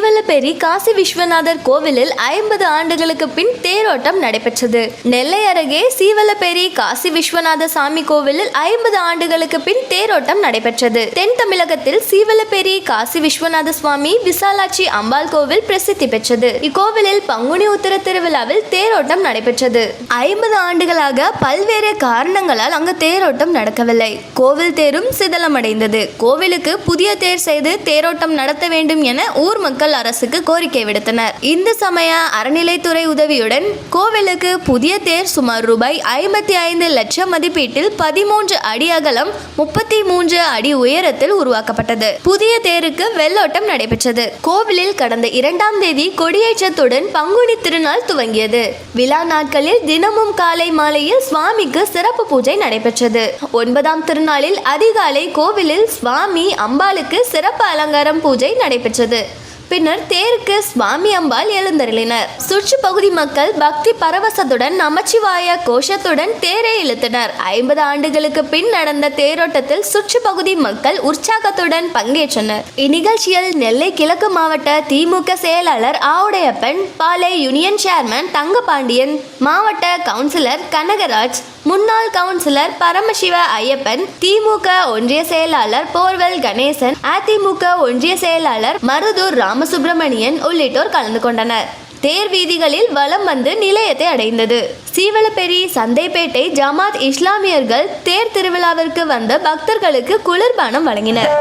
சீவலப்பேரி காசி விஸ்வநாதர் கோவிலில் 50 ஆண்டுகளுக்கு பின் தேரோட்டம் நடைபெற்றது. நெல்லை அருகே சீவலப்பேரி காசி விஸ்வநாத சாமி கோவிலில் 50 ஆண்டுகளுக்கு பின் தேரோட்டம் நடைபெற்றது. தென் தமிழகத்தில் சீவலப்பேரி காசி விஸ்வநாத சுவாமி விசாலாட்சி அம்பாள் கோவில் பிரசித்தி பெற்றது. இக்கோவிலில் பங்குனி உத்திர திருவிழாவில் தேரோட்டம் நடைபெற்றது. 50 ஆண்டுகளாக பல்வேறு காரணங்களால் அங்கு தேரோட்டம் நடக்கவில்லை. கோவில் தேரும் சிதலமடைந்தது. கோவிலுக்கு புதிய தேர் செய்து தேரோட்டம் நடத்த வேண்டும் என ஊர் மக்கள் அரசுக்கு கோரிக்கை விடுத்தனர். இந்து சமய அறநிலைத்துறை உதவியுடன் கோவிலுக்கு புதிய தேர் சுமார் ரூபாய் 55 லட்சம் மதிப்பீட்டில் 13 அடி அகலம் 33 அடி உயரத்தில் உருவாக்கப்பட்டது. புதிய தேருக்கு வெள்ளோட்டம் நடைபெற்றது. கோவிலில் கடந்த 2ஆம் தேதி கொடியேற்றத்துடன் பங்குனி திருநாள் துவங்கியது. விழா நாட்களில் தினமும் காலை மாலையில் சுவாமிக்கு சிறப்பு பூஜை நடைபெற்றது. 9ஆம் திருநாளில் அதிகாலை கோவிலில் சுவாமி அம்பாளுக்கு சிறப்பு அலங்காரம் பூஜை நடைபெற்றது. பின்னர் தேருக்கு சுவாமி அம்பாள் எழுந்தருளினர். சுற்று பகுதி மக்கள் பக்தி பரவசத்துடன் நமச்சிவாய கோஷத்துடன் தேரை இழுத்தனர். 50 ஆண்டுகளுக்கு பின் நடந்த தேரோட்டத்தில் சுற்று பகுதி மக்கள் உற்சாகத்துடன் பங்கேற்றனர். இந்நிகழ்ச்சியில் நெல்லை கிழக்கு மாவட்ட திமுக செயலாளர் ஆவுடையப்பன், பாலை யூனியன் சேர்மன் தங்கபாண்டியன், மாவட்ட கவுன்சிலர் கனகராஜ், முன்னாள் கவுன்சிலர் பரமசிவ ஐயப்பன், திமுக ஒன்றிய செயலாளர் போர்வெல் கணேசன், அதிமுக ஒன்றிய செயலாளர் மருதூர் ராமசுப்பிரமணியன் உள்ளிட்டோர் கலந்து கொண்டனர். தேர் வீதிகளில் வலம் வந்து நிலையத்தை அடைந்தது. சீவலப்பேரி சந்தைப்பேட்டை ஜமாத் இஸ்லாமியர்கள் தேர் திருவிழாவிற்கு வந்த பக்தர்களுக்கு குளிர்பானம் வழங்கினர்.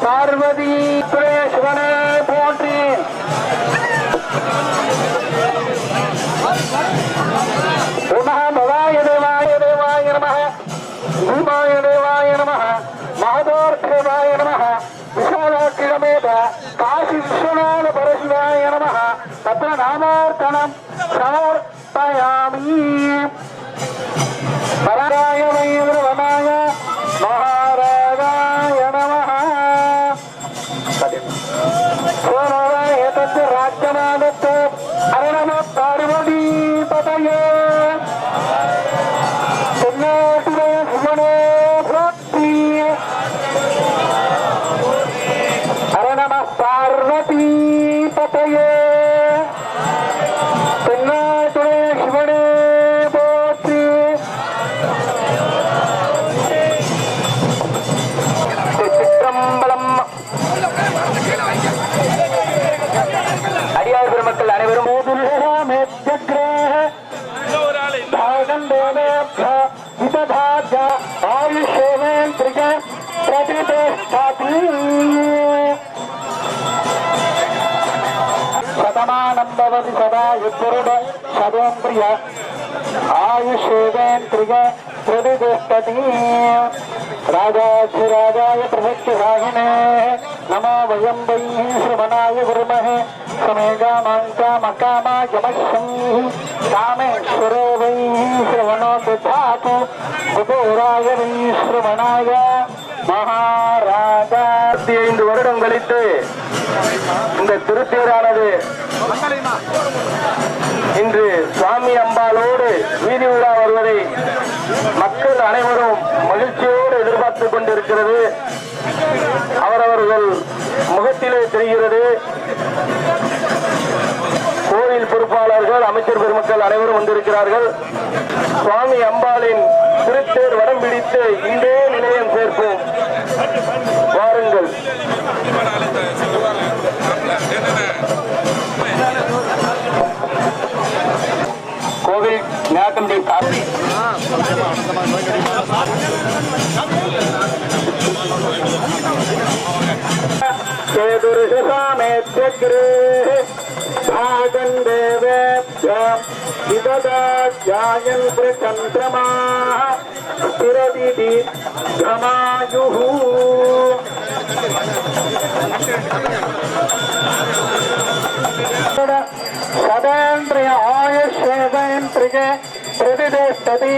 பார்வதி சிவனே போற்றி. பவாய தேவாய தேவாய நமः, பூமாய தேவாய நமः, மகதோர்தேவாய நமः, விசாலாட்சிரமேத காசி விஸ்வநாத பரசிவாய நமः. தத்ர நாமார்த்தனம் சமர்ப்பயாமி. பராய வைரவனாய மகாராஜாய நமः. சோனராய தத் ராஜ்யமானத் அரணம பார்வதி பதயே. தென்னாட்டுடைய சிவனே போற்றி. அரணம பார்வதி பதயே. தென்னாட்டுடைய சிவனே போற்றி. சிற்றம்பலம். அடியார் பெருமக்கள் அனைவரும் சதமானம்பவதி சதா யுத்தருட சதோந்திரிய ஆயுஷேவேந்திரிய பிரதிஷ்டதி. ராஜாதிராஜாய பிரசக்திவாகினே நமோ வயம் வை ஸ்ரவணாய குருமஹே. காமேஸ்வரோ வை ஸ்ரவணோ ததாது குபேராய வை ஸ்ரவணாய மகாராஜா. 25 வருடம் கழித்து இந்த திருத்தேரானது இன்று சுவாமி அம்பாளோடு வீதி உலா வருவதை மக்கள் அனைவரும் மகிழ்ச்சியோடு எதிர்பார்த்துக் கொண்டிருக்கிறது. அவரவர்கள் முகத்திலே தெரிகிறது. கோயில் பொறுப்பாளர்கள், அமைச்சர் பெருமக்கள் அனைவரும் வந்திருக்கிறார்கள். சுவாமி அம்பாளின் திருத்தேர் வடம் பிடித்து இன்றே நிலையம் சேர்ப்போம். வாருங்கள். கோவில் ஞாக்கம்பி चंद्रमा स्थिरति घमायुः சதேந்திரிய ஆயுஷ் சேதேந்திரிகே பிரதிதேஷ்டதி.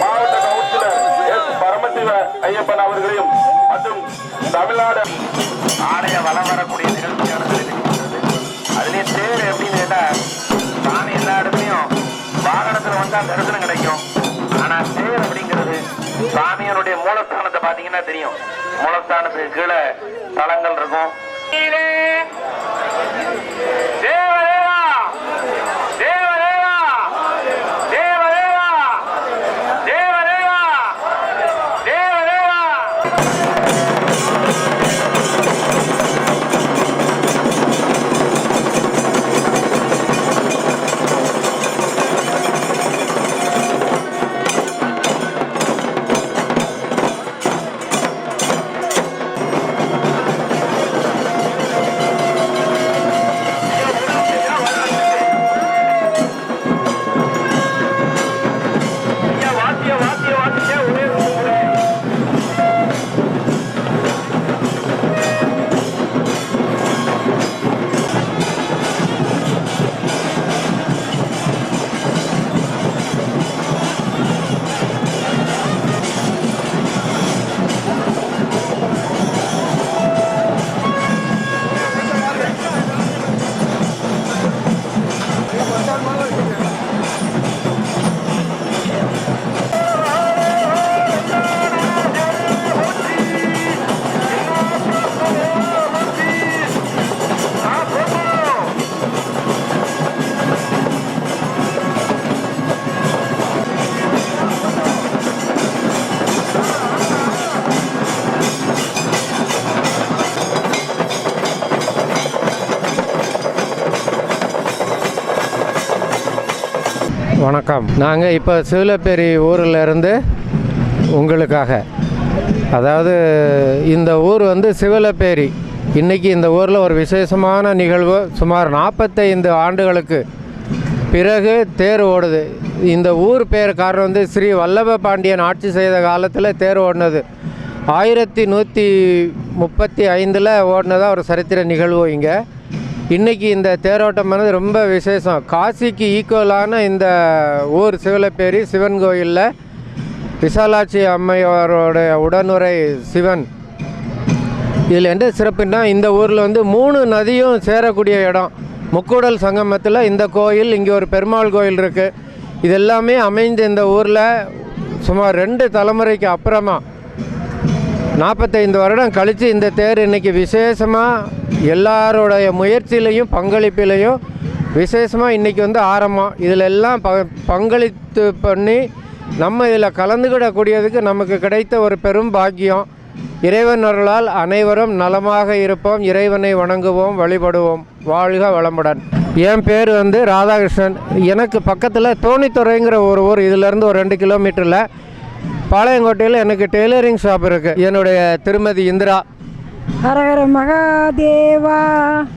மாவட்ட கவுன்சிலர் எஸ் பரமசிவ ஐயப்பன் அவர்களையும் மற்றும் தமிழ்நாடு ஆலய வலம் வரக்கூடிய நிகழ்ச்சியானது அதுலேயே தேர் எப்படின்னு கேட்டால் சாமி எல்லா இடத்துலையும் வாகனத்தில் வந்தால் தரிசனம் கிடைக்கும். ஆனால் தேர் அப்படிங்கிறது சாமியனுடைய மூலஸ்தானத்தை பார்த்தீங்கன்னா தெரியும். மூலஸ்தானத்துக்கு கீழே தலங்கள் இருக்கும். தேவதேவா தேவதேவா தேவதேவா தேவதேவா தேவதேவா. வணக்கம். நாங்கள் இப்போ சீவலப்பேரி ஊரில் இருந்து உங்களுக்காக, அதாவது இந்த ஊர் வந்து சிவலப்பேரி. இன்றைக்கி இந்த ஊரில் ஒரு விசேஷமான நிகழ்வு. சுமார் 45 ஆண்டுகளுக்கு பிறகு தேர் ஓடுது. இந்த ஊர் பேர் காரணம் வந்து ஸ்ரீ வல்லப பாண்டியன் ஆட்சி செய்த காலத்தில் தேர் ஓடினது. 1135 ஓடினதாக ஒரு சரித்திர நிகழ்வு இங்கே. இன்றைக்கி இந்த தேரோட்டமானது ரொம்ப விசேஷம். காசிக்கு ஈக்குவலான இந்த ஊர் சிவலப்பேரி சிவன் கோயிலில் விசாலாட்சி அம்மையாரோட உடனுரை சிவன். இதில் என்ன சிறப்புன்னா, இந்த ஊரில் வந்து 3 நதியும் சேரக்கூடிய இடம். முக்கூடல் சங்கமத்தில் இந்த கோயில், இங்கே ஒரு பெருமாள் கோயில் இருக்குது. இது எல்லாமே அமைந்த இந்த ஊரில் சுமார் 2 தலைமுறைக்கு அப்புறமா 45 வருடம் கழித்து இந்த தேர் இன்றைக்கி விசேஷமாக எல்லாரோடைய முயற்சியிலையும் பங்களிப்பிலையும் விசேஷமாக இன்றைக்கி வந்து ஆரம்பம். இதில் எல்லாம் பங்களித்து பண்ணி நம்ம இதில் கலந்துக்கிடக்கூடியதுக்கு நமக்கு கிடைத்த ஒரு பெரும் பாக்கியம். இறைவன் அருளால் அனைவரும் நலமாக இருப்போம். இறைவனை வணங்குவோம், வழிபடுவோம். வாழ்க வளமுடன். என் பேர் வந்து ராதாகிருஷ்ணன். எனக்கு பக்கத்தில் தோணித்துறைங்கிற ஒரு ஊர், இதிலேருந்து ஒரு 2 கிலோமீட்டரில் பாளையங்கோட்டையில் எனக்கு டெய்லரிங் ஷாப் இருக்குது. என்னுடைய திருமதி இந்திரா. ஹரஹர மகாதேவா.